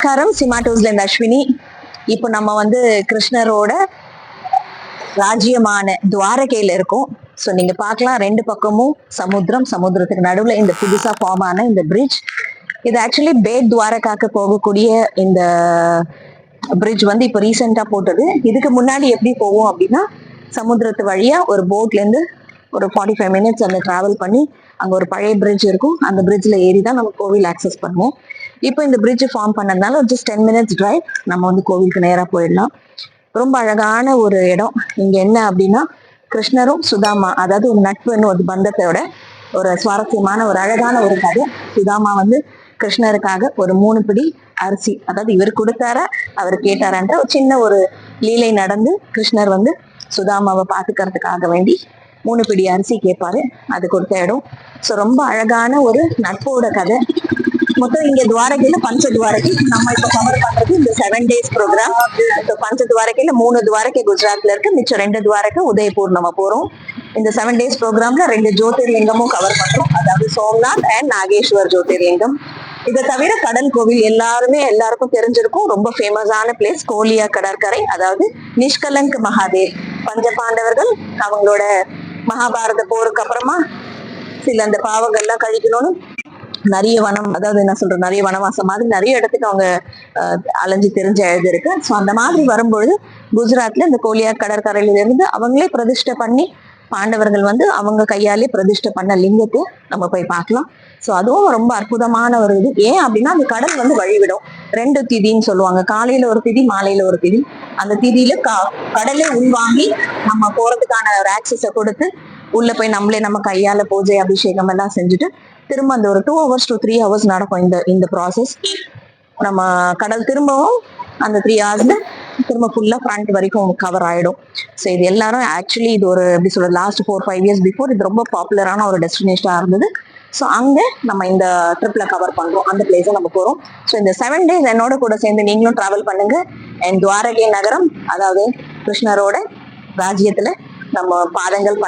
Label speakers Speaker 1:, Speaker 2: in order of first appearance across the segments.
Speaker 1: கரம் சிமாட்டோஸ்ல இருந்து அஸ்வினி. இப்போ நம்ம வந்து கிருஷ்ணரோட ராஜ்யமான துவாரகையில இருக்கும். ஸோ நீங்க பார்க்கலாம், ரெண்டு பக்கமும் சமுத்திரம், சமுத்திரத்துக்கு நடுவுல இந்த புதுசா ஃபார்ம் ஆன இந்த பிரிட்ஜ். இது ஆக்சுவலி பேட் துவாரகாக்கு போகக்கூடிய இந்த பிரிட்ஜ் வந்து இப்போ ரீசெண்டா போட்டது. இதுக்கு முன்னாடி எப்படி போவோம் அப்படின்னா, சமுத்திரத்து வழியா ஒரு போட்ல இருந்து ஒரு 45 மினிட்ஸ் அந்த டிராவல் பண்ணி அங்க ஒரு பழைய பிரிட்ஜ் இருக்கும், அந்த பிரிட்ஜ்ல ஏறி தான் நம்ம கோவில் ஆக்சஸ் பண்ணுவோம். இப்போ இந்த பிரிட்ஜ் ஃபார்ம் பண்ணதுனால ஜஸ்ட் 10 மினிட்ஸ் டிரைவ் நம்ம வந்து கோவிலுக்கு நேரா போயிடலாம். ரொம்ப அழகான ஒரு இடம். இங்க என்ன அப்படின்னா, கிருஷ்ணரும் சுதாமா, அதாவது ஒரு நட்புன்னு ஒரு பந்தத்தோட ஒரு சுவாரஸ்யமான ஒரு அழகான ஒரு கதை. சுதாமா வந்து கிருஷ்ணருக்காக ஒரு 3 பிடி அரிசி, அதாவது இவர் கொடுத்தாரா அவர் கேட்டாரான்ற ஒரு சின்ன ஒரு லீலை நடந்து, கிருஷ்ணர் வந்து சுதாமாவை பாத்துக்கிறதுக்காக வேண்டி 3 பிடி அரிசி கேட்பாரு, அது கொடுத்த இடம். ஸோ ரொம்ப அழகான ஒரு நட்போட கதை. மொத்தம் இங்க துவாரகையில பஞ்ச துவாரகை நம்ம இப்ப கவர் பண்றது இந்த 7 டேஸ் ப்ரோக்ராம். பஞ்ச துவாரகையில 3 துவாரகை குஜராத்ல இருக்கு, மிச்சம் 2 துவாரகை உதயபூர் நம்ம போறோம். இந்த 7 டேஸ் ப்ரோக்ராம்ல 2 ஜோதிர்லிங்கமும் கவர் பண்றோம், அதாவது சோம்நாத் அண்ட் நாகேஸ்வர் ஜோதிர்லிங்கம். இதை தவிர கடல் கோவில் எல்லாருக்கும் தெரிஞ்சிருக்கும், ரொம்ப ஃபேமஸான பிளேஸ் கோலியா கடற்கரை, அதாவது நிஷ்கலங்க் மகாதேவ். பஞ்ச பாண்டவர்கள் அவங்களோட மகாபாரத போருக்கு அப்புறமா சில அந்த பாவங்கள்லாம் கழிக்கணும்னு நிறைய வனம், அதாவது என்ன சொல்றது, நிறைய வனவாசம் மாதிரி நிறைய இடத்துக்கு அவங்க அலைஞ்சு தெரிஞ்ச எழுதிருக்கு. ஸோ அந்த மாதிரி வரும்பொழுது குஜராத்ல இந்த கோலியா கடற்கரையில இருந்து அவங்களே பிரதிஷ்டை பண்ணி, பாண்டவர்கள் வந்து அவங்க கையாலே பிரதிஷ்டை பண்ண லிங்கத்தை நம்ம போய் பார்க்கலாம். ஸோ அதுவும் ரொம்ப அற்புதமான ஒரு இது. ஏன் அப்படின்னா, அந்த கடல் வந்து வழிவிடும். 2 திதின்னு சொல்லுவாங்க, காலையில ஒரு திதி, மாலையில ஒரு திதி. அந்த திதியில கடலை உள்வாங்கி நம்ம போறதுக்கான ஒரு ஆக்சஸை கொடுத்து உள்ள போய் நம்மளே நம்ம கையால பூஜை அபிஷேகம் எல்லாம் செஞ்சுட்டு திரும்ப அந்த ஒரு 2 hours to 3 hours நடக்கும் இந்த ப்ராசஸ். நம்ம கடல் திரும்பவும் அந்த 3 hours திரும்ப ஃபுல்லா ஃப்ரண்ட் வரைக்கும் கவர் ஆயிடும். ஸோ இது எல்லாரும் ஆக்சுவலி இது ஒரு எப்படி சொல்றது, லாஸ்ட் 4-5 years பிஃபோர் இது ரொம்ப பாப்புலரான ஒரு டெஸ்டினேஷனா இருந்தது. ஸோ அங்கே நம்ம இந்த ட்ரிப்ல கவர் பண்றோம், அந்த பிளேஸை நம்ம போறோம். ஸோ இந்த 7 days என்னோட கூட சேர்ந்து நீங்களும் டிராவல் பண்ணுங்க. அண்ட் துவாரகை நகரம், அதாவது கிருஷ்ணரோட ராஜ்யத்துல நம்ம பாதங்கள்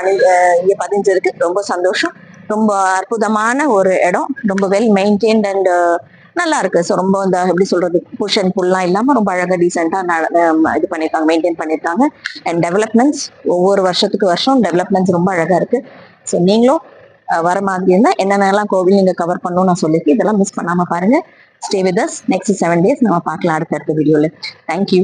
Speaker 1: இங்க பதிஞ்சிருக்கு. ரொம்ப சந்தோஷம். ரொம்ப அற்புதமான ஒரு இடம், ரொம்ப வெல் மெயின்டைன்ட் அண்ட் நல்லா இருக்கு. ஸோ ரொம்ப இந்த எப்படி சொல்றது, புஷ் அண்ட் புல்லாம் இல்லாம ரொம்ப அழகா டீசெண்டா இது பண்ணிருக்காங்க, மெயின்டைன் பண்ணிருக்காங்க. அண்ட் டெவலப்மெண்ட்ஸ் ஒவ்வொரு வருஷத்துக்கு வருஷம் டெவலப்மெண்ட்ஸ் ரொம்ப அழகா இருக்கு. ஸோ நீங்களும் வர மாதிரி இருந்தா என்னென்னலாம் கோவில் நீங்க கவர் பண்ணணும் நான் சொல்லியிருக்கேன், இதெல்லாம் மிஸ் பண்ணாம பாருங்க. Stay with us. Next 7 days நம்ம பார்க்கலாம் அடுத்த வீடியோல. தேங்க்யூ.